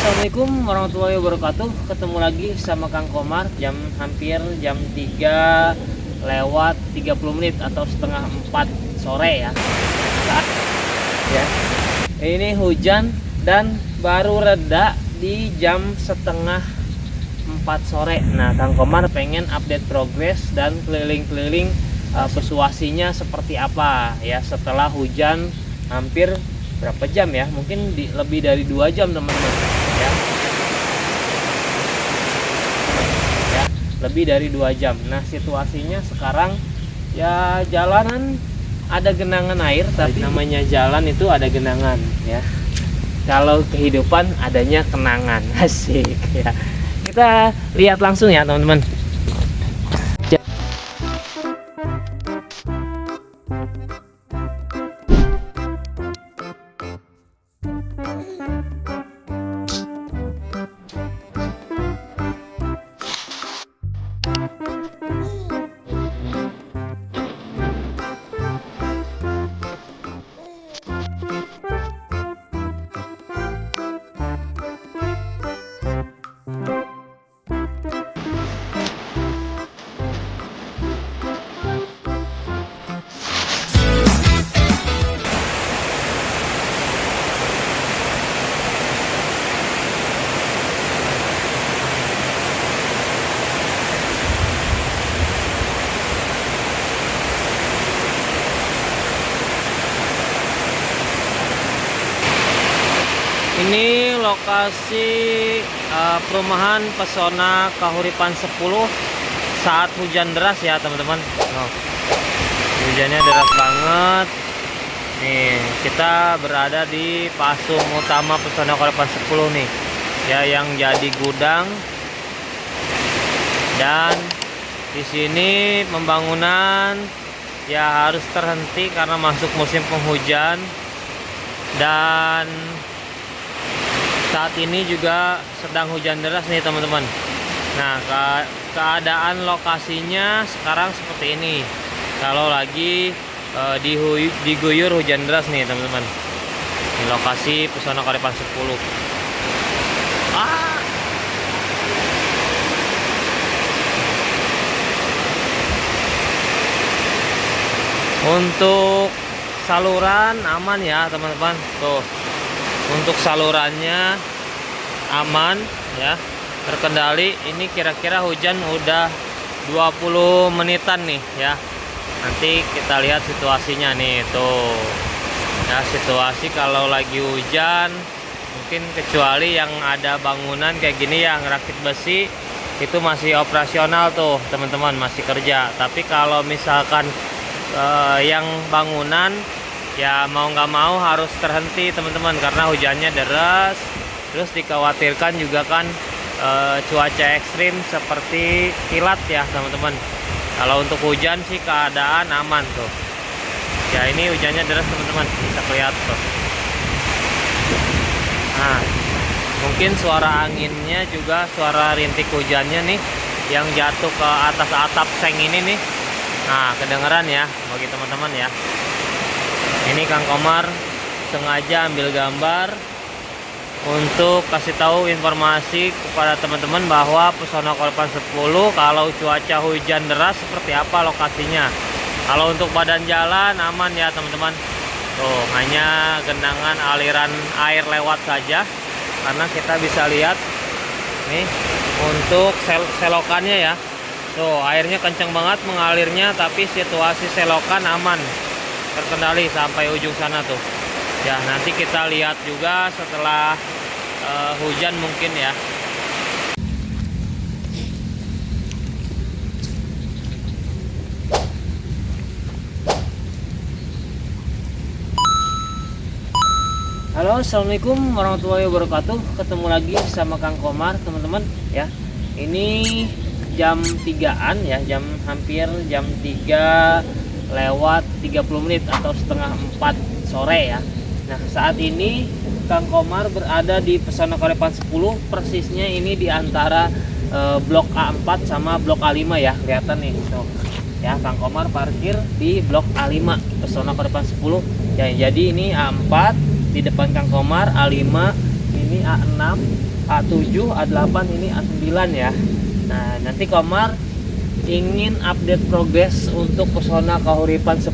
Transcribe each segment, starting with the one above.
Assalamualaikum warahmatullahi wabarakatuh. Ketemu lagi sama Kang Komar. Hampir jam 3 lewat 30 menit atau setengah 4 sore ya. Ya. Ini hujan dan baru reda di jam setengah 4 sore. Nah, Kang Komar pengen update progres dan keliling-keliling persuasinya seperti apa ya setelah hujan hampir berapa jam ya, mungkin lebih dari 2 jam teman-teman ya. Lebih dari 2 jam. Nah, situasinya sekarang ya jalanan ada genangan air, tapi namanya jalan itu ada genangan ya. Kalau kehidupan adanya kenangan. Asik ya. Kita lihat langsung ya teman-teman. Ini lokasi perumahan Pesona Kahuripan 10 saat hujan deras ya teman-teman. Hujannya deras banget. Nih, kita berada di Pasung Utama Pesona Kahuripan 10 nih. Ya, yang jadi gudang. Dan di sini pembangunan ya harus terhenti karena masuk musim penghujan. Dan saat ini juga sedang hujan deras nih teman-teman. Nah, keadaan lokasinya sekarang seperti ini. Kalau lagi diguyur hujan deras nih teman-teman. Di lokasi Pesona Kahuripan 10. Untuk saluran aman ya teman-teman. Tuh. Untuk salurannya aman ya, terkendali. Ini kira-kira hujan udah 20 menitan nih ya. Nanti kita lihat situasinya nih tuh. Ya, situasi kalau lagi hujan mungkin kecuali yang ada bangunan kayak gini yang rakit besi itu masih operasional tuh teman-teman, masih kerja. Tapi kalau misalkan yang bangunan ya mau nggak mau harus terhenti teman-teman karena hujannya deras. Terus dikhawatirkan juga kan cuaca ekstrim seperti kilat ya teman-teman. Kalau untuk hujan sih keadaan aman tuh. Ya, ini hujannya deras teman-teman, bisa kelihatan tuh. Nah, mungkin suara anginnya juga suara rintik hujannya nih yang jatuh ke atas atap seng ini nih. Nah, kedengeran ya bagi teman-teman ya. Ini Kang Komar sengaja ambil gambar untuk kasih tahu informasi kepada teman-teman bahwa Pesona Kahuripan 10 kalau cuaca hujan deras seperti apa lokasinya. Kalau untuk badan jalan aman ya teman-teman. Tuh, hanya genangan aliran air lewat saja. Karena kita bisa lihat nih untuk selokannya ya. Tuh, airnya kenceng banget mengalirnya, tapi situasi selokan aman, terkendali sampai ujung sana tuh ya. Nanti kita lihat juga setelah hujan mungkin ya. Halo, assalamualaikum warahmatullahi wabarakatuh. Ketemu lagi sama Kang Komar teman-teman ya. Ini jam 3-an ya, hampir jam 3 lewat 30 menit atau setengah 4 sore ya. Nah, saat ini Kang Komar berada di Pesona Kahuripan 10, persisnya ini di antara blok A4 sama blok A5 ya, kelihatan nih tuh. Ya, Kang Komar parkir di blok A5 Pesona Kahuripan 10 ya. Jadi ini A4 di depan Kang Komar, A5 ini A6 A7, A8, ini A9 ya. Nah, nanti Komar ingin update progres untuk Pesona Kahuripan 10.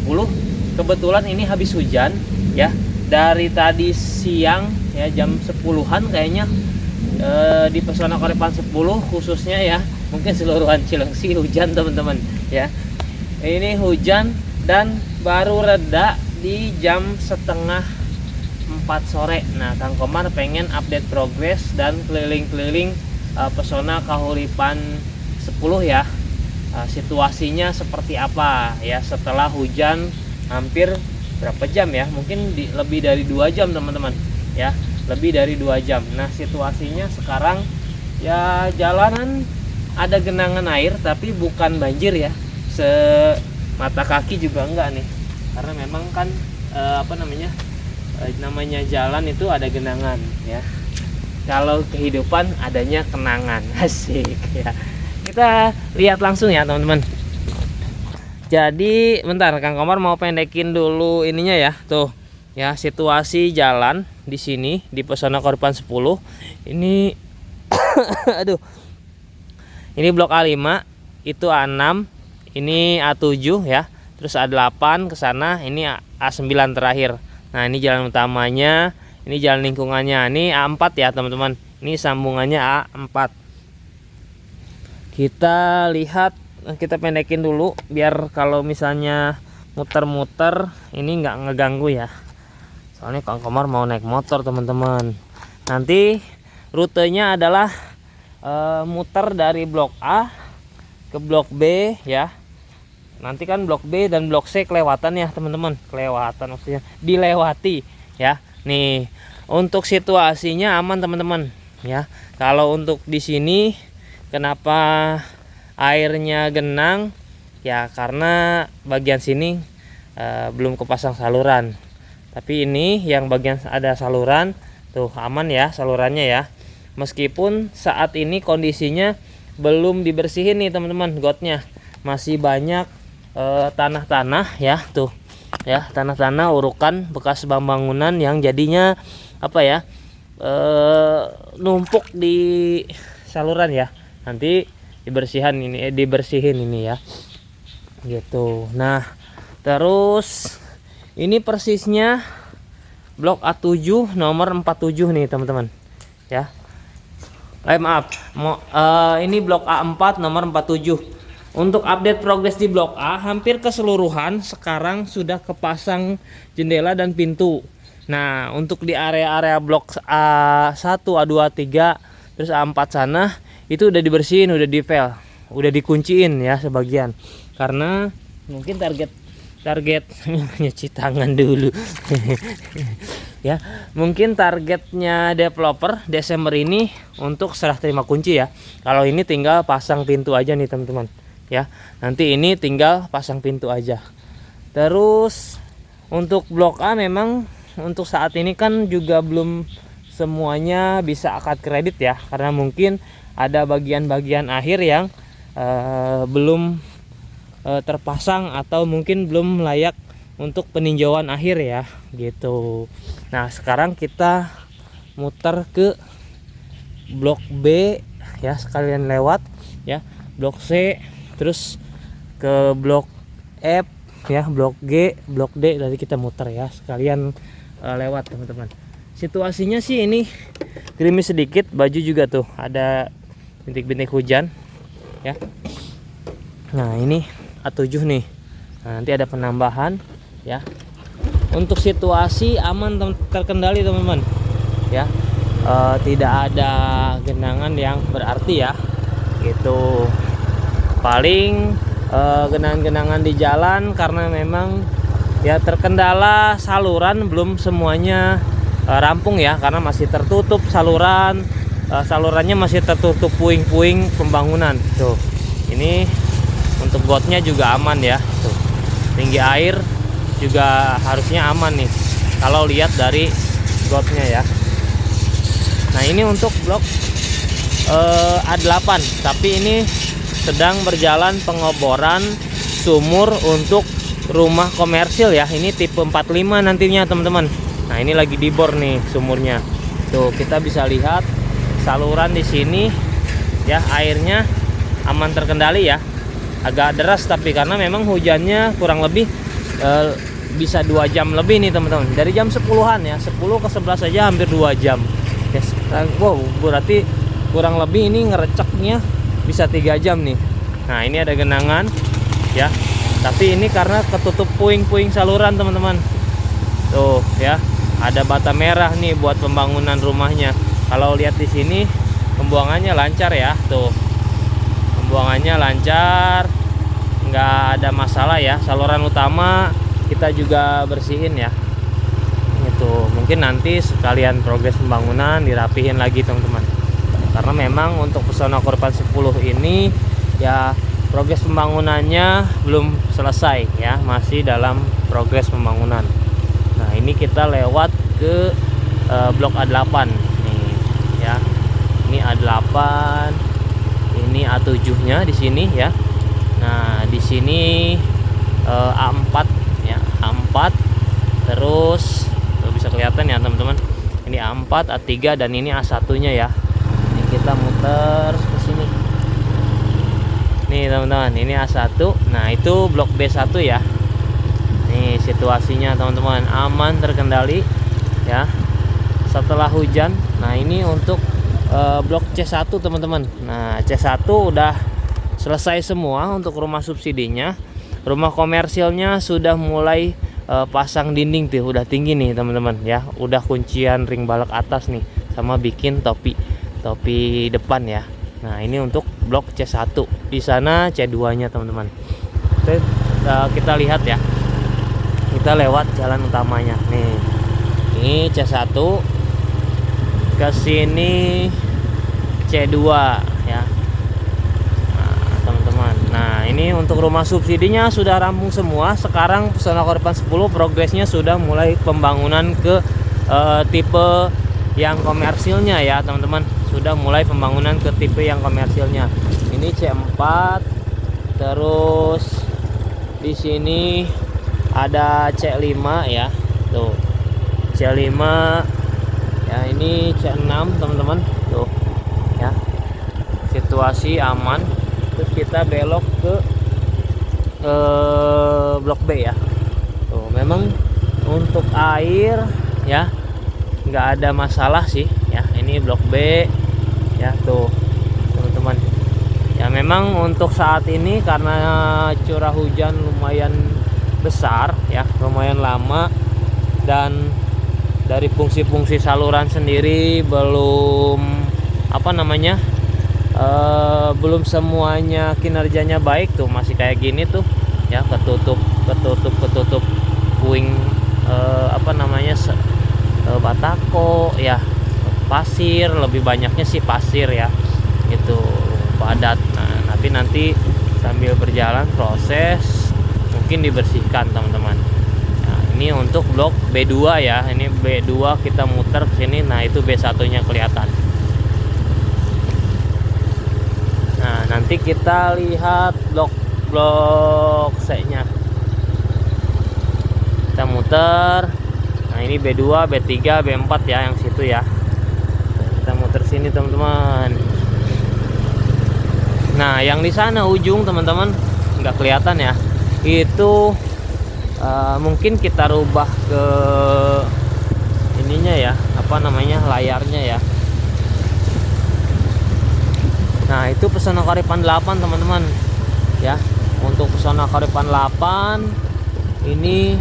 Kebetulan ini habis hujan ya. Dari tadi siang ya, jam 10-an kayaknya di Pesona Kahuripan 10 khususnya ya. Mungkin seluruhan Cilengsi hujan teman-teman ya. Ini hujan dan baru reda di jam setengah 4 sore. Nah, Kang Komar pengen update progres dan keliling-keliling Pesona Kahuripan 10 ya. Situasinya seperti apa ya setelah hujan hampir berapa jam ya? Mungkin lebih dari 2 jam teman-teman ya. Lebih dari 2 jam. Nah, situasinya sekarang ya jalanan ada genangan air tapi bukan banjir ya. Semata kaki juga enggak nih. Karena memang kan namanya jalan itu ada genangan ya. Kalau kehidupan adanya kenangan. Asik ya. Kita lihat langsung ya teman-teman. Jadi bentar, Kang Komar mau pendekin dulu ininya ya. Tuh ya, situasi jalan di sini di Pesona Kahuripan 10. Ini aduh. Ini blok A5, itu A6, ini A7 ya. Terus A8 ke sana, ini A9 terakhir. Nah, ini jalan utamanya, ini jalan lingkungannya. Ini A4 ya, teman-teman. Ini sambungannya A4. Kita lihat, kita pendekin dulu biar kalau misalnya muter-muter ini nggak ngeganggu ya. Soalnya Kang Komar mau naik motor, teman-teman. Nanti rutenya adalah muter dari blok A ke blok B ya. Nanti kan blok B dan blok C kelewatan ya teman-teman. Kelewatan maksudnya dilewati ya. Nih, untuk situasinya aman teman-teman ya. Kalau untuk di sini kenapa airnya genang ya, karena bagian sini belum kepasang saluran. Tapi ini yang bagian ada saluran tuh aman ya salurannya ya. Meskipun saat ini kondisinya belum dibersihin nih teman-teman, gotnya masih banyak tanah-tanah ya, tuh ya, tanah-tanah urukan bekas bangunan yang jadinya apa ya, numpuk di saluran ya. Nanti dibersihin ini ya gitu. Nah, terus ini persisnya blok A7 nomor 47 nih teman-teman ya. Maaf, ini blok A4 nomor 47. Untuk update progres di blok A, hampir keseluruhan sekarang sudah kepasang jendela dan pintu. Nah, untuk di area-area blok A1, A2, A3, terus A4 sana itu udah dibersihin, udah dipel, udah dikunciin ya sebagian. Karena mungkin target nyuci tangan dulu. Ya, mungkin targetnya developer Desember ini untuk serah terima kunci ya. Kalau ini tinggal pasang pintu aja nih teman-teman ya. Nanti ini tinggal pasang pintu aja. Terus untuk blok A memang untuk saat ini kan juga belum semuanya bisa akad kredit ya, karena mungkin ada bagian-bagian akhir yang belum terpasang atau mungkin belum layak untuk peninjauan akhir ya gitu. Nah, sekarang kita muter ke blok B ya, sekalian lewat ya, blok C, terus ke blok F ya, blok G, blok D, tadi kita muter ya, sekalian lewat teman-teman. Situasinya sih ini gerimis sedikit, baju juga tuh ada bintik-bintik hujan ya. Nah, ini A7 nih. Nah, nanti ada penambahan ya. Untuk situasi aman, terkendali teman-teman ya. Tidak ada genangan yang berarti ya gitu. Paling genangan-genangan di jalan karena memang ya terkendala saluran belum semuanya rampung ya, karena masih tertutup saluran, salurannya masih tertutup puing-puing pembangunan tuh. Ini untuk gotnya juga aman ya tuh. Tinggi air juga harusnya aman nih kalau lihat dari gotnya ya. Nah, ini untuk blok A8, tapi ini sedang berjalan pengoboran sumur untuk rumah komersil ya. Ini tipe 45 nantinya teman-teman. Nah, ini lagi dibor nih sumurnya tuh, kita bisa lihat saluran di sini ya, airnya aman terkendali ya. Agak deras tapi karena memang hujannya kurang lebih bisa 2 jam lebih nih teman-teman. Dari jam 10-an ya, 10 ke 11 saja hampir 2 jam. Yes. Wow, berarti kurang lebih ini ngereceknya bisa 3 jam nih. Nah, ini ada genangan ya. Tapi ini karena ketutup puing-puing saluran teman-teman. Tuh ya, ada bata merah nih buat pembangunan rumahnya. Kalau lihat di sini pembuangannya lancar ya, tuh. Pembuangannya lancar, nggak ada masalah ya. Saluran utama kita juga bersihin ya. Itu mungkin nanti sekalian progres pembangunan dirapihin lagi teman-teman. Karena memang untuk Pesona Korpan 10 ini ya progres pembangunannya belum selesai ya, masih dalam progres pembangunan. Nah, ini kita lewat ke blok A8 nih ya. Ini A8, ini A7-nya di sini ya. Nah, di sini A4 ya, A4. Terus bisa kelihatan ya teman-teman. Ini A4, A3 dan ini A1-nya ya. Ini kita muter ke sini. Nih teman-teman, ini A1. Nah, itu blok B1 ya. Nih situasinya teman-teman, aman terkendali ya. Setelah hujan. Nah, ini untuk blok C1 teman-teman. Nah, C1 udah selesai semua untuk rumah subsidinya. Rumah komersilnya sudah mulai pasang dinding tuh, udah tinggi nih teman-teman ya. Udah kuncian ring balak atas nih, sama bikin topi depan ya. Nah, ini untuk blok C1. Di sana C2-nya teman-teman. Kita lihat ya. Kita lewat jalan utamanya nih. Ini C1. Ke sini C2 ya. Nah, teman-teman. Nah, ini untuk rumah subsidinya sudah rampung semua. Sekarang Pesona Korpan 10 progresnya sudah mulai pembangunan ke tipe yang komersilnya ya, teman-teman. Sudah mulai pembangunan ke tipe yang komersilnya. Ini C4. Terus di sini ada C5 ya. Tuh. C5 ya, ini C6 teman-teman. Tuh ya, situasi aman. Terus kita belok ke blok B ya. Tuh, memang untuk air ya nggak ada masalah sih ya. Ini blok B ya, tuh teman-teman ya. Memang untuk saat ini karena curah hujan lumayan besar ya, lumayan lama, dan dari fungsi-fungsi saluran sendiri belum belum semuanya kinerjanya baik tuh, masih kayak gini tuh ya, ketutup puing batako ya, pasir, lebih banyaknya sih pasir ya, itu padat. Nah, nanti sambil berjalan proses mungkin dibersihkan teman-teman. Nah, ini untuk blok B2 ya. Ini B2 kita muter ke sini. Nah, itu B1-nya kelihatan. Nah, nanti kita lihat blok C-nya. Kita muter. Nah, ini B2, B3, B4 ya, yang situ ya. Kita muter sini teman-teman. Nah, yang di sana ujung teman-teman nggak kelihatan ya. Itu mungkin kita rubah ke ininya ya, layarnya ya. Nah, itu Pesona Korpan 8 teman-teman ya. Untuk Pesona Korpan 8 ini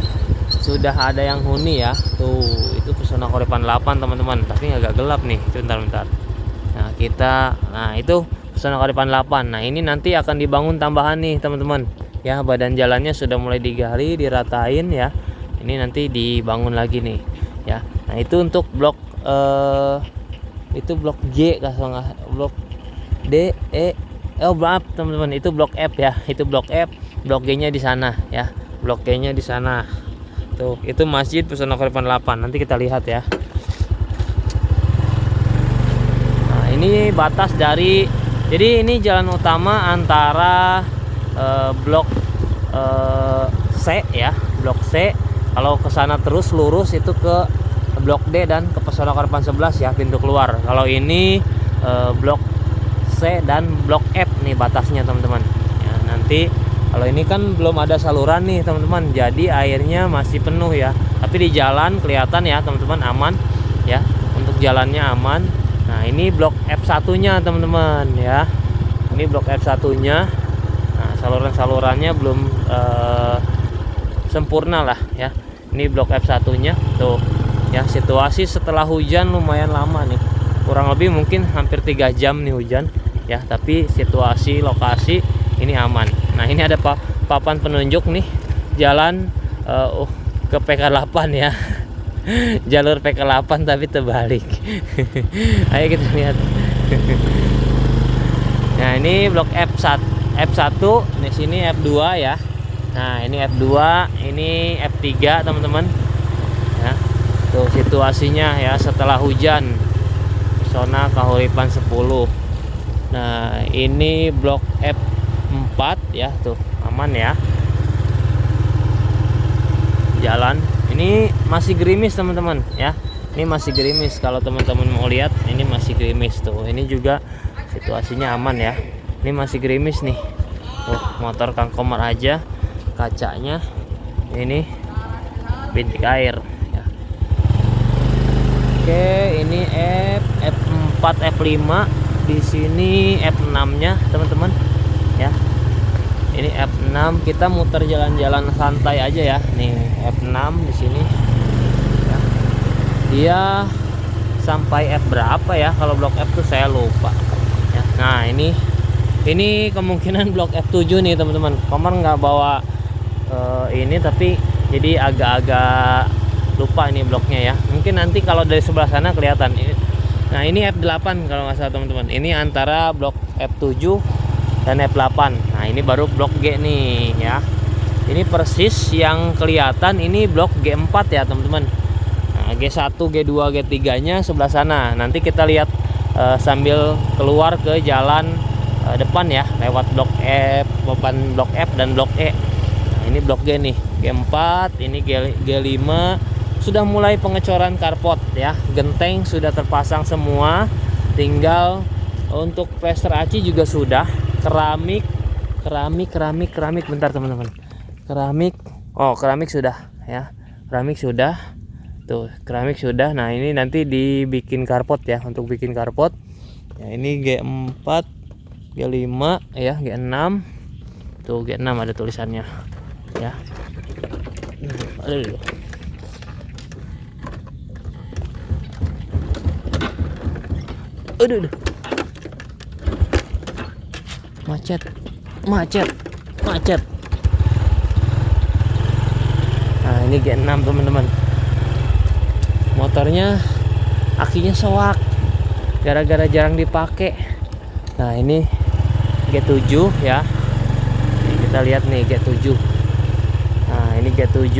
sudah ada yang huni ya. Tuh, itu Pesona Korpan 8 teman-teman, tapi agak gelap nih. Bentar. Nah, itu Pesona Korpan 8. Nah, ini nanti akan dibangun tambahan nih teman-teman ya. Badan jalannya sudah mulai digali, diratain ya. Ini nanti dibangun lagi nih ya. Nah, itu untuk blok itu blok J, blok D, maaf teman-teman, itu blok F ya. Itu blok F, blok G-nya di sana ya. Blok G-nya di sana. Tuh, itu masjid Pesona Korpan 8. Nanti kita lihat ya. Nah, ini batas dari, jadi ini jalan utama antara blok C ya, blok C. Kalau ke sana terus lurus itu ke blok D dan ke Pesona Korpan 11 ya, pintu keluar. Kalau ini blok C dan blok F nih batasnya teman-teman ya. Nanti kalau ini kan belum ada saluran nih teman-teman, jadi airnya masih penuh ya, tapi di jalan kelihatan ya teman-teman aman ya, untuk jalannya aman. Nah ini blok F1 nya teman-teman ya, ini blok F1 nya. Nah saluran-salurannya belum sempurna lah ya. Ini blok F1 nya tuh ya. Situasi setelah hujan lumayan lama nih, kurang lebih mungkin hampir 3 jam nih hujan ya, tapi situasi lokasi ini aman. Nah ini ada papan penunjuk nih jalan ke PK8 ya. Jalur PK8 tapi terbalik. Ayo kita lihat. Nah ini blok F1 di sini F2 ya. Nah ini F2, ini F3 teman-teman ya. Tuh situasinya ya setelah hujan, Pesona Kahuripan 10. Nah ini blok F4 ya, tuh aman ya. Jalan ini masih gerimis teman-teman ya, ini masih gerimis. Kalau teman-teman mau lihat ini masih gerimis tuh. Ini juga situasinya aman ya, ini masih gerimis nih. Motor Kang Komar aja kacanya ini bintik air ya. Oke ini F4 F5, di sini F6 nya teman-teman ya. Ini F6, kita muter jalan-jalan santai aja ya. Nih F6 di sini ya. Dia sampai F berapa ya, kalau blok F tuh saya lupa ya. Nah ini kemungkinan blok F7 nih teman-teman. Komar nggak bawa ini, tapi jadi agak-agak lupa ini bloknya ya. Mungkin nanti kalau dari sebelah sana kelihatan. Nah ini F8 kalau nggak salah teman-teman. Ini antara blok F7 dan F8. Nah ini baru blok G nih ya. Ini persis yang kelihatan ini blok G4 ya teman-teman. Nah, G1, G2, G3 nya sebelah sana. Nanti kita lihat sambil keluar ke jalan depan ya, lewat blok F, papan blok F dan blok E. Nah, ini blok G nih, G4, ini G5. Sudah mulai pengecoran karpot ya, genteng sudah terpasang semua, tinggal untuk plaster aci juga sudah, keramik bentar teman-teman, keramik sudah ya, keramik sudah tuh, keramik sudah. Nah ini nanti dibikin karpot ya, untuk bikin karpot ya. Ini G4, G5 ya, G6 tuh, G6 ada tulisannya ya. Aduh. Macet. Nah ini G6 teman-teman, motornya akinya soak gara-gara jarang dipakai. Nah ini G7 ya, ini kita lihat nih G7. Nah ini G7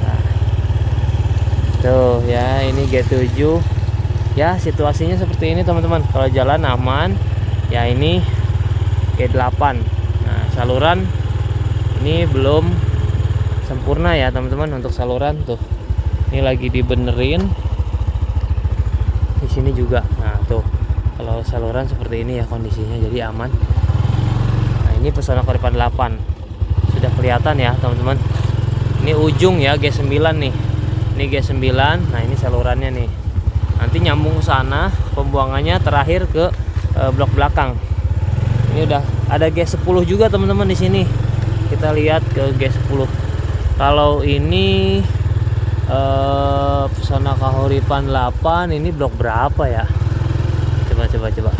nah, tuh ya, ini G7 ya. Situasinya seperti ini teman-teman, kalau jalan aman ya. Ini G8. Nah saluran ini belum sempurna ya teman-teman, untuk saluran tuh ini lagi dibenerin di sini juga. Nah tuh kalau saluran seperti ini ya kondisinya, jadi aman. Nah ini Pesona Kahuripan 8 sudah kelihatan ya teman-teman. Ini ujung ya, G9 nih, ini G9. Nah ini salurannya nih, nanti nyambung ke sana, pembuangannya terakhir ke blok belakang. Ini udah ada G10 juga teman-teman di sini. Kita lihat ke G10. Kalau ini Pesona Kahuripan 8, ini blok berapa ya? Coba.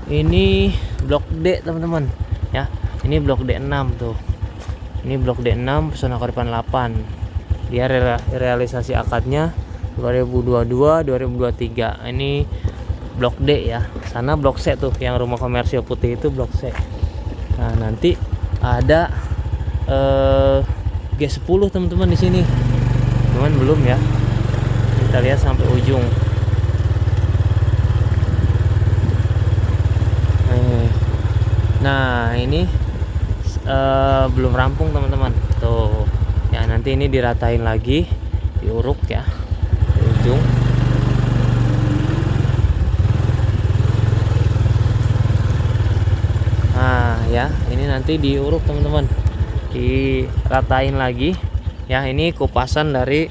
Ini blok D teman-teman ya. Ini blok D6 tuh. Ini blok D6 Pesona Kahuripan 8. Dia realisasi akadnya 2022 2023. Ini blok D ya. Sana blok C tuh, yang rumah komersil putih itu blok C. Nah nanti ada G10 teman-teman di sini. Cuman belum ya. Kita lihat sampai ujung. Nah ini belum rampung teman-teman. Tuh ya, nanti ini diratain lagi, diuruk ya di ujung. ya. Ini nanti diuruk teman-teman, diratain lagi ya. Ini kupasan dari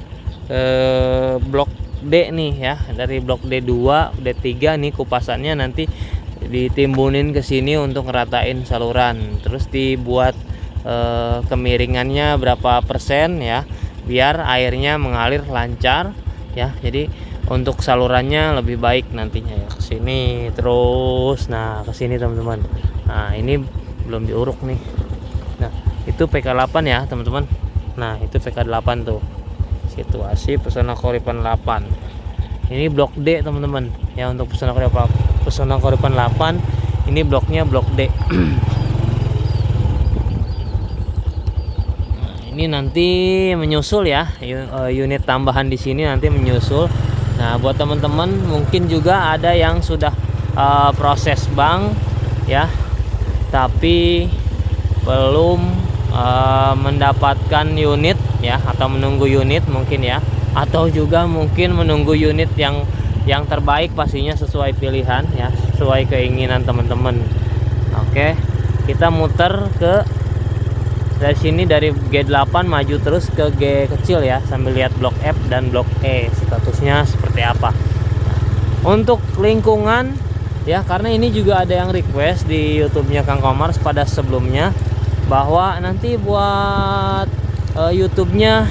blok D nih ya, dari blok D2 D3 nih kupasannya, nanti ditimbunin ke sini untuk ngeratain saluran, terus dibuat kemiringannya berapa persen ya, biar airnya mengalir lancar ya. Jadi untuk salurannya lebih baik nantinya ya, ke sini terus. Nah, ke sini teman-teman. Nah, ini belum diuruk nih. Nah, itu PK8 ya teman-teman. Nah, itu PK8 tuh. Situasi Pesona Koripan 8. Ini blok D teman-teman ya, untuk Pesona Koripan 8 ini bloknya blok D. Nah, ini nanti menyusul ya, unit tambahan di sini nanti menyusul. Nah, buat teman-teman mungkin juga ada yang sudah proses bank ya, tapi belum mendapatkan unit ya, atau menunggu unit mungkin ya, atau juga mungkin menunggu unit yang terbaik, pastinya sesuai pilihan ya, sesuai keinginan teman-teman. Oke, kita muter ke dari sini, dari G8 maju terus ke G kecil ya, sambil lihat blok F dan blok E statusnya seperti apa. Untuk lingkungan ya, karena ini juga ada yang request di YouTube-nya Kang Komar pada sebelumnya, bahwa nanti buat YouTube-nya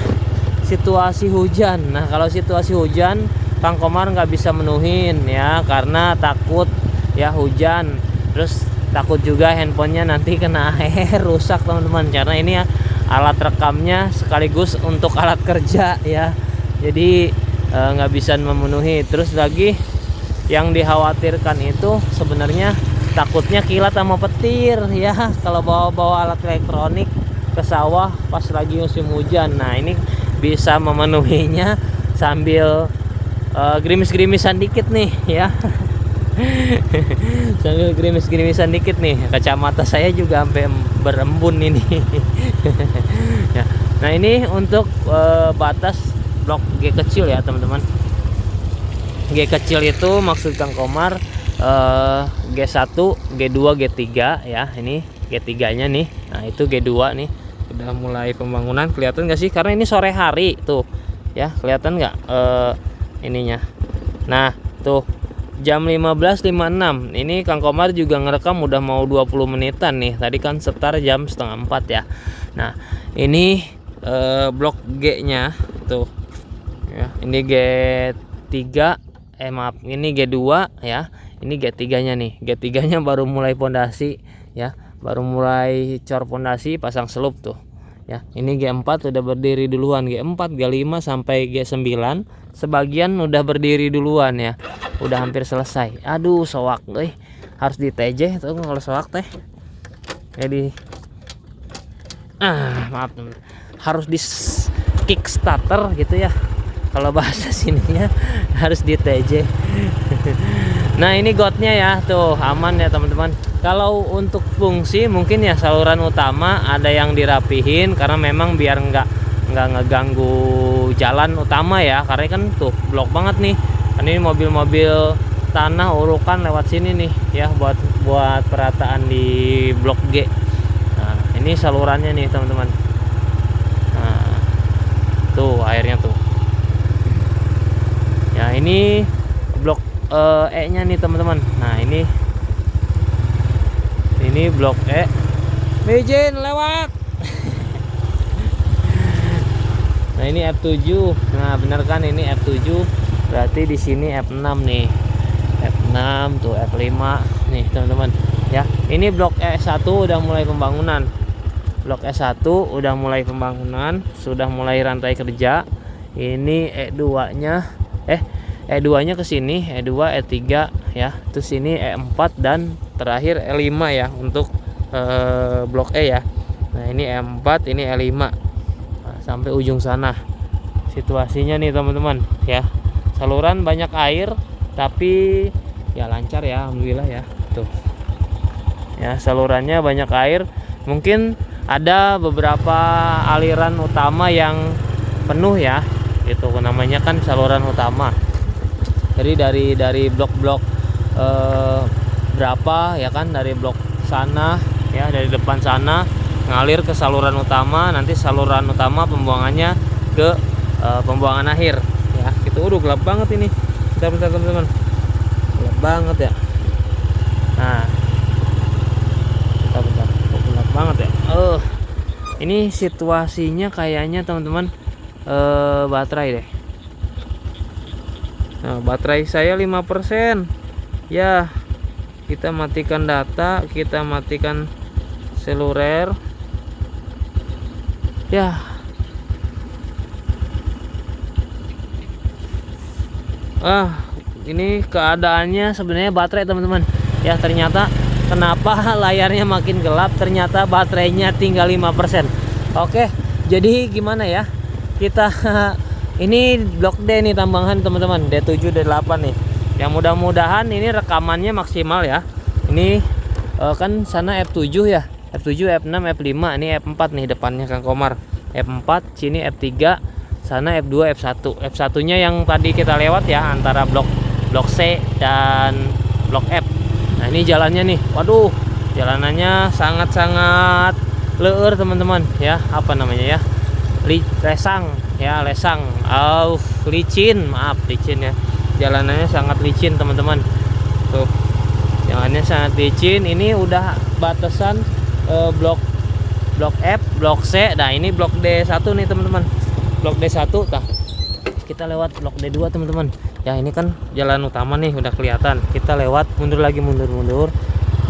situasi hujan. Nah, kalau situasi hujan Kang Komar nggak bisa menuhin ya, karena takut ya hujan, terus takut juga handphonenya nanti kena air rusak teman-teman, karena ini ya alat rekamnya sekaligus untuk alat kerja ya, jadi nggak bisa memenuhi. Terus lagi yang dikhawatirkan itu sebenarnya takutnya kilat sama petir ya, kalau bawa alat elektronik ke sawah pas lagi musim hujan. Nah, ini bisa memenuhinya sambil gerimis-gerimisan dikit nih ya. Sambil gerimis-gerimisan dikit nih, kacamata saya juga sampai berembun ini. Ya. Nah, ini untuk batas blok G kecil ya teman-teman. G kecil itu maksud Kang Komar G1, G2, G3 ya. Ini G3 nya nih. Nah, itu G2 nih udah mulai pembangunan, kelihatan nggak sih? Karena ini sore hari tuh ya, kelihatan nggak ininya. Nah, tuh jam 15.56 ini Kang Komar juga ngerekam udah mau 20 menitan nih. Tadi kan setar jam setengah 4 ya. Nah, ini blok G nya tuh ya, ini G3 maaf, ini G2 ya, ini G3 nya nih. G3 nya baru mulai pondasi ya, baru mulai cor pondasi, pasang selup tuh ya. Ini G4 udah berdiri duluan, G4, G5 sampai G9 sebagian udah berdiri duluan ya, udah hampir selesai. Aduh, soak harus di TJ tuh kalau soak teh. Jadi maaf teman, harus di kickstarter gitu ya kalau bahasa sininya, harus di TJ. Nah, ini gotnya ya tuh aman ya teman-teman. Kalau untuk fungsi mungkin ya saluran utama ada yang dirapihin, karena memang biar nggak ngeganggu jalan utama ya, karena kan tuh blok banget nih. Kan ini mobil-mobil tanah urukan lewat sini nih ya, buat perataan di blok G. Nah, ini salurannya nih teman-teman. Nah, tuh airnya tuh ya. Ini blok E nya nih teman-teman. Nah, ini blok E. Izin lewat. Nah, ini F7. Nah, bener kan ini F7. Berarti di sini F6 nih. F6 tuh, F5 nih teman-teman ya. Ini blok E1 udah mulai pembangunan. Blok E1 udah mulai pembangunan, sudah mulai rantai kerja. Ini E2-nya E2-nya ke sini, E2, E3 ya. Terus ini E4 dan terakhir E5 ya untuk blok E ya. Nah, ini E4, ini E5. Nah, sampai ujung sana. Situasinya nih teman-teman ya. Saluran banyak air tapi ya lancar ya, alhamdulillah ya. Tuh. Ya, salurannya banyak air. Mungkin ada beberapa aliran utama yang penuh ya. Itu namanya kan saluran utama. Jadi dari blok-blok berapa ya kan, dari blok sana ya, dari depan sana ngalir ke saluran utama, nanti saluran utama pembuangannya ke pembuangan akhir ya. Gitu. Gelap banget ini. Bentar teman-teman. Gelap banget ya. Nah, bentar. Kok gelap banget ya? Ini situasinya kayaknya teman-teman baterai deh. Nah, baterai saya 5%. Ya, kita matikan data, kita matikan seluler. Ya. Ini keadaannya sebenarnya baterai teman-teman. Ya, ternyata kenapa layarnya makin gelap, ternyata baterainya tinggal 5%. Oke, jadi gimana ya? Kita ini blok D nih tambahan teman-teman, D7 D8 nih. Yang mudah-mudahan ini rekamannya maksimal ya. Ini kan sana F7 ya. F7, F6, F5, ini F4 nih depannya Kang Komar. F4, sini F3, sana F2, F1. F1-nya yang tadi kita lewat ya, antara blok C dan blok F. Nah, ini jalannya nih. Waduh, jalanannya sangat-sangat leur teman-teman ya. Apa namanya ya? Lesang ya, lesang. Licin, maaf, licin ya. Jalanannya sangat licin teman-teman. Tuh. Jalannya sangat licin. Ini udah batasan blok F, blok C. Nah, ini blok D1 nih teman-teman. Blok D1 tah. Kita lewat blok D2 teman-teman. Ya, ini kan jalan utama nih udah kelihatan. Kita lewat, mundur lagi, mundur.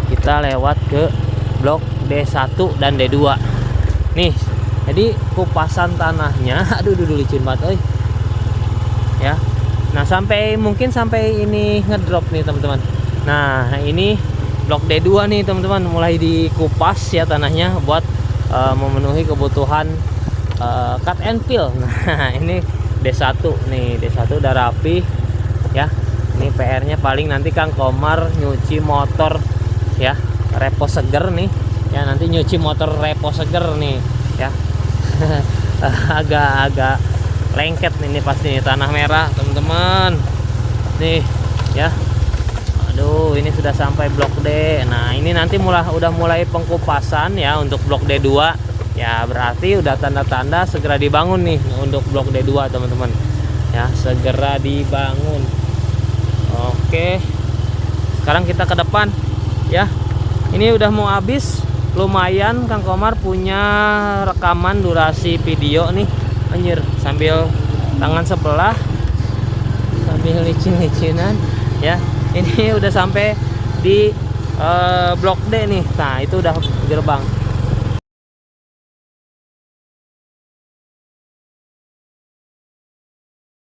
Kita lewat ke blok D1 dan D2. Nih, jadi kupasan tanahnya aduh licin banget ya. Nah, mungkin sampai ini ngedrop nih teman-teman. Nah, ini blok D2 nih teman-teman, mulai dikupas ya tanahnya buat memenuhi kebutuhan cut and fill. Nah, ini D1 nih, D1 udah rapi ya. Ini PR-nya paling nanti Kang Komar nyuci motor ya, repo seger nih ya, nanti nyuci motor repo seger nih ya. agak lengket ini pasti nih, tanah merah teman-teman nih ya. Aduh, ini sudah sampai blok D. Nah, ini nanti udah mulai pengkupasan ya untuk blok D2 ya, berarti udah tanda-tanda segera dibangun nih untuk blok D2 teman-teman ya, segera dibangun. Oke, sekarang kita ke depan ya. Ini udah mau habis. Lumayan Kang Komar punya rekaman durasi video nih, anjir, sambil tangan sebelah, sambil licin-licinan ya. Ini udah sampai di blok D nih. Nah, itu udah gerbang.